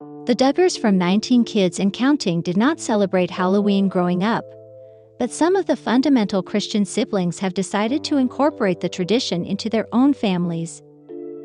The Duggars from 19 Kids and Counting did not celebrate Halloween growing up, but some of the fundamental Christian siblings have decided to incorporate the tradition into their own families.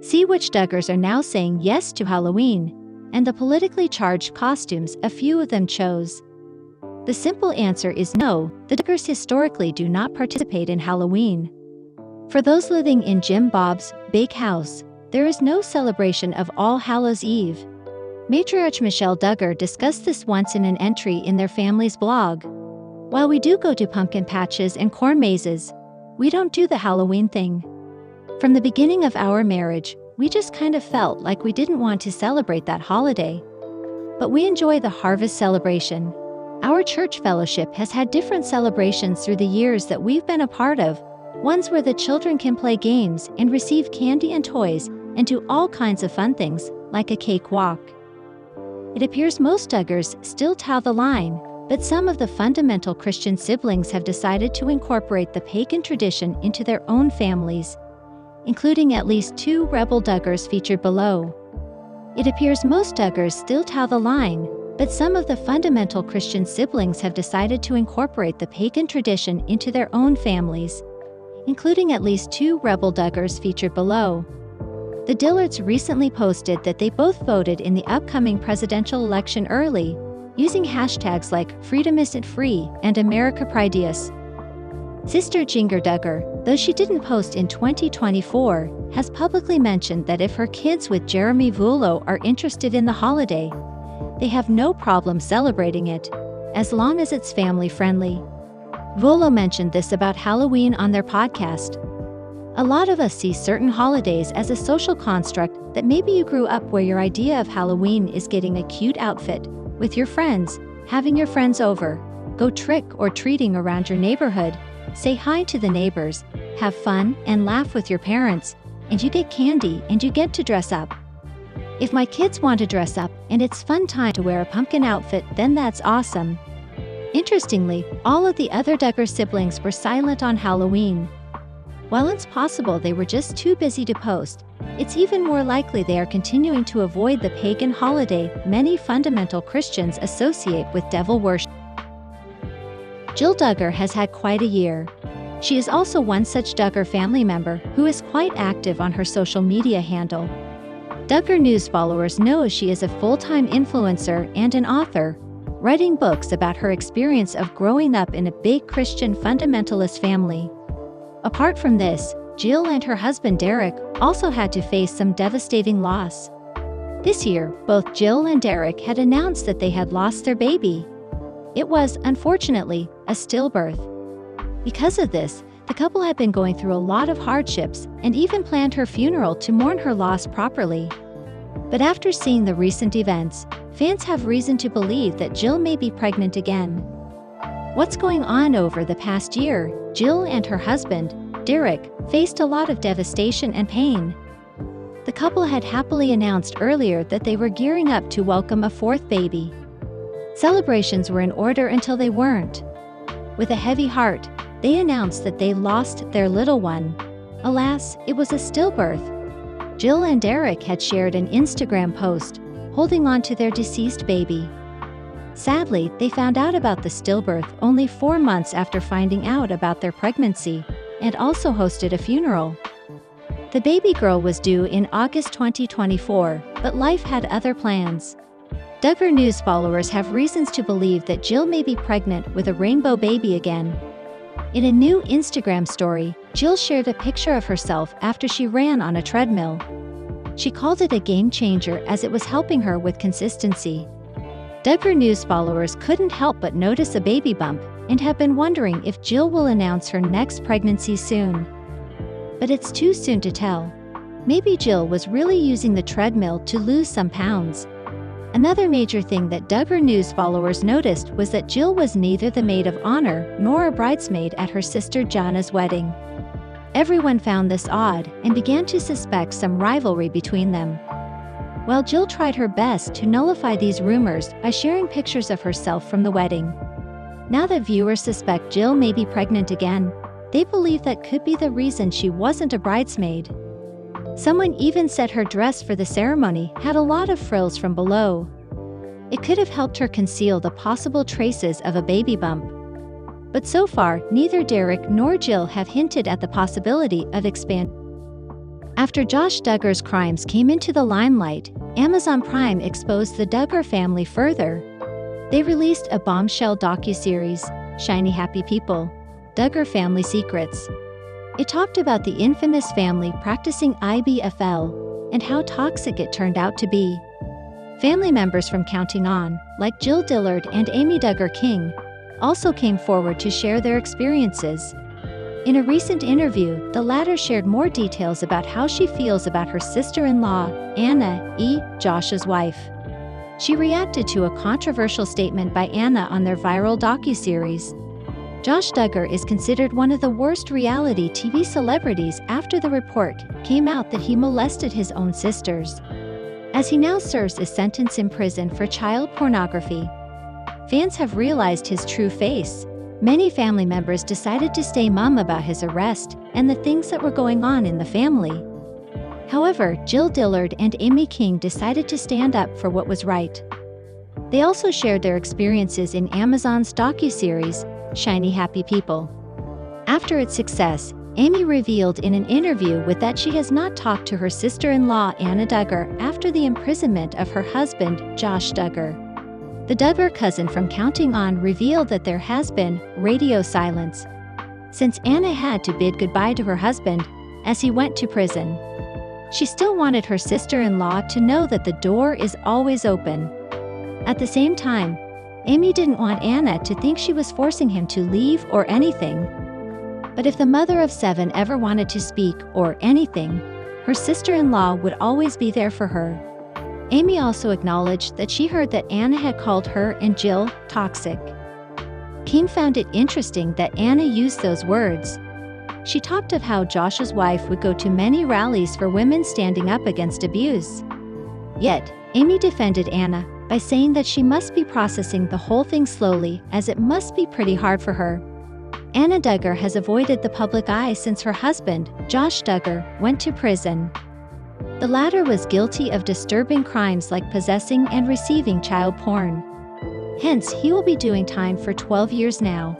See which Duggars are now saying yes to Halloween, and the politically charged costumes a few of them chose. The simple answer is no, the Duggars historically do not participate in Halloween. For those living in Jim Bob's big house, there is no celebration of All Hallows Eve. Matriarch Michelle Duggar discussed this once in an entry in their family's blog. While we do go to pumpkin patches and corn mazes, we don't do the Halloween thing. From the beginning of our marriage, we just kind of felt like we didn't want to celebrate that holiday. But we enjoy the harvest celebration. Our church fellowship has had different celebrations through the years that we've been a part of, ones where the children can play games and receive candy and toys and do all kinds of fun things, like a cake walk. It appears most Duggars still toe the line, but some of the fundamental Christian siblings have decided to incorporate the pagan tradition into their own families, including at least 2 rebel Duggars featured below. It appears most Duggars still toe the line, but some of the fundamental Christian siblings have decided to incorporate the pagan tradition into their own families, including at least 2 rebel Duggars featured below. The Dillards recently posted that they both voted in the upcoming presidential election early, using hashtags like Freedom Isn't Free and America Prideous. Sister Jinger Duggar, though she didn't post in 2024, has publicly mentioned that if her kids with Jeremy Vuolo are interested in the holiday, they have no problem celebrating it, as long as it's family-friendly. Vuolo mentioned this about Halloween on their podcast. A lot of us see certain holidays as a social construct that maybe you grew up where your idea of Halloween is getting a cute outfit with your friends, having your friends over, go trick or treating around your neighborhood, say hi to the neighbors, have fun and laugh with your parents, and you get candy and you get to dress up. If my kids want to dress up and it's fun time to wear a pumpkin outfit, then that's awesome. Interestingly, all of the other Duggar siblings were silent on Halloween. While it's possible they were just too busy to post, it's even more likely they are continuing to avoid the pagan holiday many fundamental Christians associate with devil worship. Jill Duggar has had quite a year. She is also one such Duggar family member who is quite active on her social media handle. Duggar News followers know she is a full-time influencer and an author, writing books about her experience of growing up in a big Christian fundamentalist family. Apart from this, Jill and her husband Derek also had to face some devastating loss. This year, both Jill and Derek had announced that they had lost their baby. It was, unfortunately, a stillbirth. Because of this, the couple had been going through a lot of hardships and even planned her funeral to mourn her loss properly. But after seeing the recent events, fans have reason to believe that Jill may be pregnant again. What's going on over the past year? Jill and her husband, Derek, faced a lot of devastation and pain. The couple had happily announced earlier that they were gearing up to welcome a 4th baby. Celebrations were in order until they weren't. With a heavy heart, they announced that they lost their little one. Alas, it was a stillbirth. Jill and Derek had shared an Instagram post, holding on to their deceased baby. Sadly, they found out about the stillbirth only 4 months after finding out about their pregnancy, and also hosted a funeral. The baby girl was due in August 2024, but life had other plans. Duggar News followers have reasons to believe that Jill may be pregnant with a rainbow baby again. In a new Instagram story, Jill shared a picture of herself after she ran on a treadmill. She called it a game changer as it was helping her with consistency. Duggar News followers couldn't help but notice a baby bump and have been wondering if Jill will announce her next pregnancy soon. But it's too soon to tell. Maybe Jill was really using the treadmill to lose some pounds. Another major thing that Duggar News followers noticed was that Jill was neither the maid of honor nor a bridesmaid at her sister Jana's wedding. Everyone found this odd and began to suspect some rivalry between them. While Jill tried her best to nullify these rumors by sharing pictures of herself from the wedding. Now that viewers suspect Jill may be pregnant again, they believe that could be the reason she wasn't a bridesmaid. Someone even said her dress for the ceremony had a lot of frills from below. It could have helped her conceal the possible traces of a baby bump. But so far, neither Derek nor Jill have hinted at the possibility of expansion. After Josh Duggar's crimes came into the limelight, Amazon Prime exposed the Duggar family further. They released a bombshell docuseries, Shiny Happy People, Duggar Family Secrets. It talked about the infamous family practicing IBFL and how toxic it turned out to be. Family members from Counting On, like Jill Dillard and Amy Duggar King, also came forward to share their experiences. In a recent interview, the latter shared more details about how she feels about her sister-in-law, Anna, Josh's wife. She reacted to a controversial statement by Anna on their viral docuseries. Josh Duggar is considered one of the worst reality TV celebrities after the report came out that he molested his own sisters. As he now serves a sentence in prison for child pornography, fans have realized his true face. Many family members decided to stay mum about his arrest and the things that were going on in the family. However, Jill Dillard and Amy King decided to stand up for what was right. They also shared their experiences in Amazon's docuseries, Shiny Happy People. After its success, Amy revealed in an interview that she has not talked to her sister-in-law Anna Duggar after the imprisonment of her husband, Josh Duggar. The Duggar cousin from Counting On revealed that there has been radio silence since Anna had to bid goodbye to her husband as he went to prison. She still wanted her sister-in-law to know that the door is always open. At the same time, Amy didn't want Anna to think she was forcing him to leave or anything. But if the mother of 7 ever wanted to speak or anything, her sister-in-law would always be there for her. Amy also acknowledged that she heard that Anna had called her and Jill toxic. King found it interesting that Anna used those words. She talked of how Josh's wife would go to many rallies for women standing up against abuse. Yet, Amy defended Anna by saying that she must be processing the whole thing slowly, as it must be pretty hard for her. Anna Duggar has avoided the public eye since her husband, Josh Duggar, went to prison. The latter was guilty of disturbing crimes like possessing and receiving child porn. Hence, he will be doing time for 12 years now.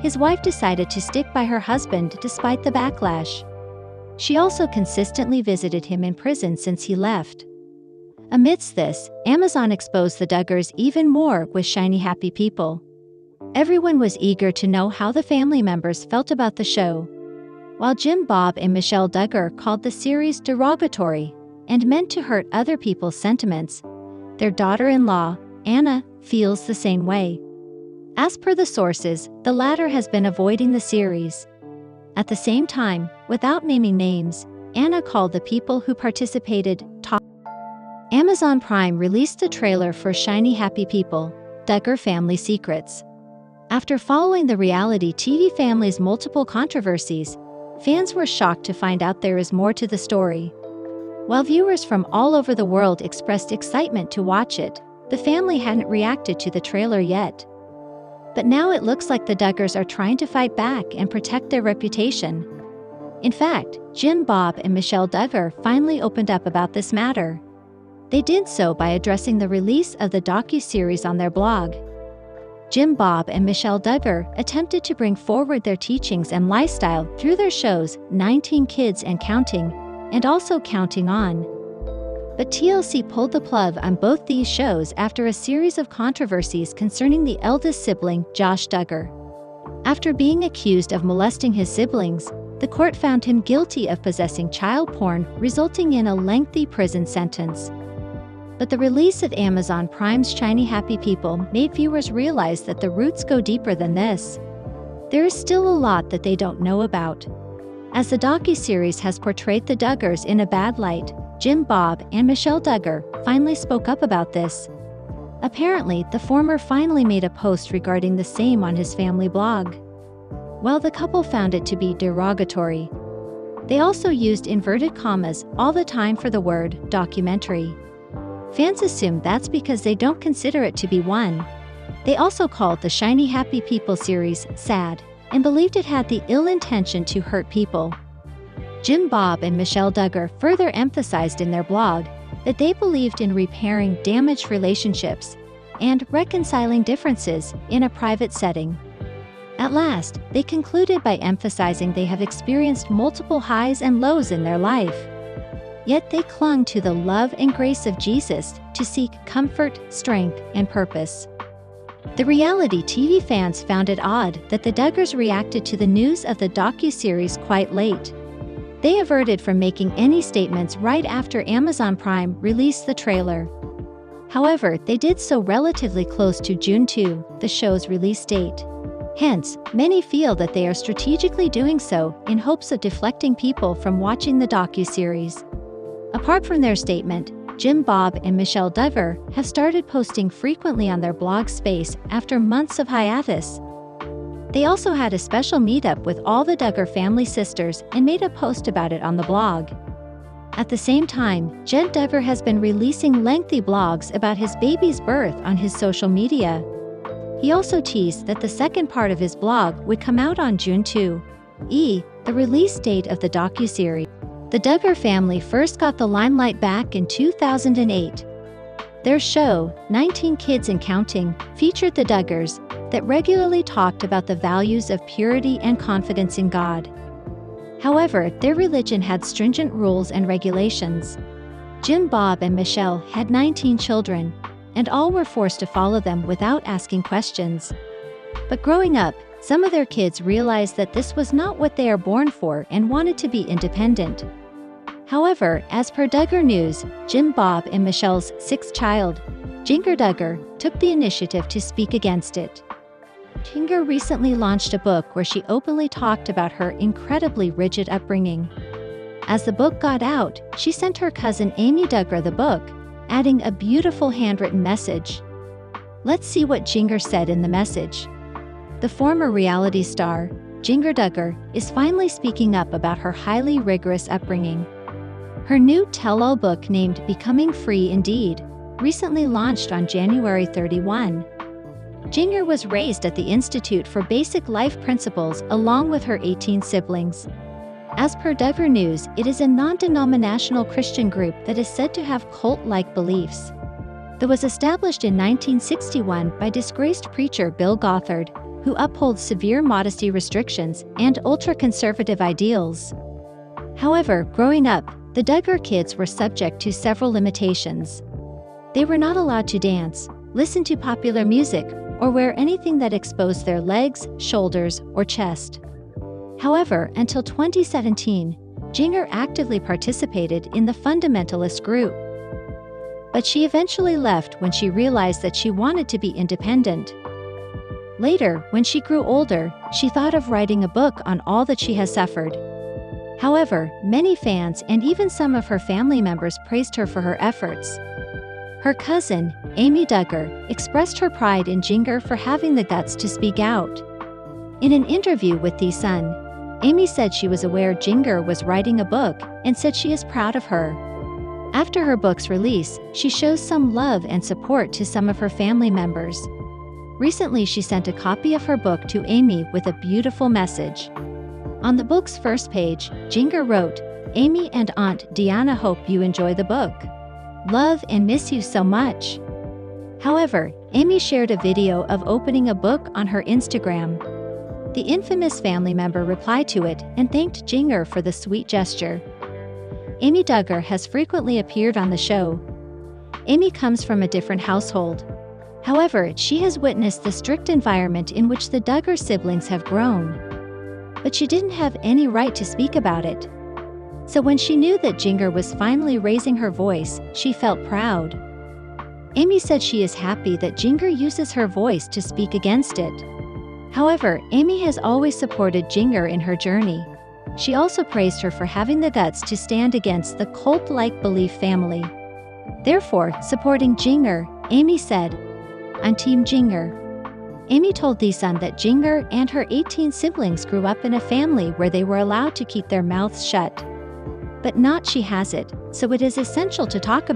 His wife decided to stick by her husband despite the backlash. She also consistently visited him in prison since he left. Amidst this, Amazon exposed the Duggars even more with Shiny Happy People. Everyone was eager to know how the family members felt about the show. While Jim Bob and Michelle Duggar called the series derogatory and meant to hurt other people's sentiments, their daughter-in-law, Anna, feels the same way. As per the sources, the latter has been avoiding the series. At the same time, without naming names, Anna called the people who participated toxic. Amazon Prime released the trailer for Shiny Happy People, Duggar Family Secrets. After following the reality TV family's multiple controversies, fans were shocked to find out there is more to the story. While viewers from all over the world expressed excitement to watch it, the family hadn't reacted to the trailer yet. But now it looks like the Duggars are trying to fight back and protect their reputation. In fact, Jim Bob and Michelle Duggar finally opened up about this matter. They did so by addressing the release of the docuseries on their blog. Jim Bob and Michelle Duggar attempted to bring forward their teachings and lifestyle through their shows 19 Kids and Counting, and also Counting On. But TLC pulled the plug on both these shows after a series of controversies concerning the eldest sibling, Josh Duggar. After being accused of molesting his siblings, the court found him guilty of possessing child porn, resulting in a lengthy prison sentence. But the release of Amazon Prime's Shiny Happy People made viewers realize that the roots go deeper than this. There is still a lot that they don't know about. As the docuseries has portrayed the Duggars in a bad light, Jim Bob and Michelle Duggar finally spoke up about this. Apparently, the former finally made a post regarding the same on his family blog. While the couple found it to be derogatory, they also used inverted commas all the time for the word documentary. Fans assume that's because they don't consider it to be one. They also called the Shiny Happy People series sad and believed it had the ill intention to hurt people. Jim Bob and Michelle Duggar further emphasized in their blog that they believed in repairing damaged relationships and reconciling differences in a private setting. At last, they concluded by emphasizing they have experienced multiple highs and lows in their life. Yet they clung to the love and grace of Jesus to seek comfort, strength, and purpose. The reality TV fans found it odd that the Duggars reacted to the news of the docuseries quite late. They averted from making any statements right after Amazon Prime released the trailer. However, they did so relatively close to June 2, the show's release date. Hence, many feel that they are strategically doing so in hopes of deflecting people from watching the docuseries. Apart from their statement, Jim Bob and Michelle Duggar have started posting frequently on their blog space after months of hiatus. They also had a special meetup with all the Duggar family sisters and made a post about it on the blog. At the same time, Jed Duggar has been releasing lengthy blogs about his baby's birth on his social media. He also teased that the second part of his blog would come out on June 2, the release date of the docuseries. The Duggar family first got the limelight back in 2008. Their show, 19 Kids and Counting, featured the Duggars that regularly talked about the values of purity and confidence in God. However, their religion had stringent rules and regulations. Jim Bob and Michelle had 19 children, and all were forced to follow them without asking questions. But growing up, some of their kids realized that this was not what they are born for and wanted to be independent. However, as per Duggar News, Jim Bob and Michelle's sixth child, Jana Duggar, took the initiative to speak against it. Jana recently launched a book where she openly talked about her incredibly rigid upbringing. As the book got out, she sent her cousin Amy Duggar the book, adding a beautiful handwritten message. Let's see what Jana said in the message. The former reality star, Jana Duggar, is finally speaking up about her highly rigorous upbringing. Her new tell-all book named Becoming Free Indeed recently launched on January 31. Jana was raised at the Institute for Basic Life Principles along with her 18 siblings. As per Duggar News, it is a non-denominational Christian group that is said to have cult-like beliefs. It was established in 1961 by disgraced preacher Bill Gothard, who upholds severe modesty restrictions and ultra-conservative ideals. However, growing up, the Duggar kids were subject to several limitations. They were not allowed to dance, listen to popular music, or wear anything that exposed their legs, shoulders, or chest. However, until 2017, Jana actively participated in the fundamentalist group. But she eventually left when she realized that she wanted to be independent. Later, when she grew older, she thought of writing a book on all that she has suffered. However, many fans and even some of her family members praised her for her efforts. Her cousin, Amy Duggar, expressed her pride in Jana for having the guts to speak out. In an interview with The Sun, Amy said she was aware Jana was writing a book and said she is proud of her. After her book's release, she shows some love and support to some of her family members. Recently, she sent a copy of her book to Amy with a beautiful message. On the book's first page, Jana wrote, "Amy and Aunt Diana hope you enjoy the book. Love and miss you so much." However, Amy shared a video of opening a book on her Instagram. The infamous family member replied to it and thanked Jana for the sweet gesture. Amy Duggar has frequently appeared on the show. Amy comes from a different household. However, she has witnessed the strict environment in which the Duggar siblings have grown. But she didn't have any right to speak about it. So when she knew that Jana was finally raising her voice, she felt proud. Amy said she is happy that Jana uses her voice to speak against it. However, Amy has always supported Jana in her journey. She also praised her for having the guts to stand against the cult-like belief family. Therefore, supporting Jana, Amy said, "I'm Team Jana." Amy told The Sun that Jana and her 18 siblings grew up in a family where they were allowed to keep their mouths shut. But not she has it, so it is essential to talk about.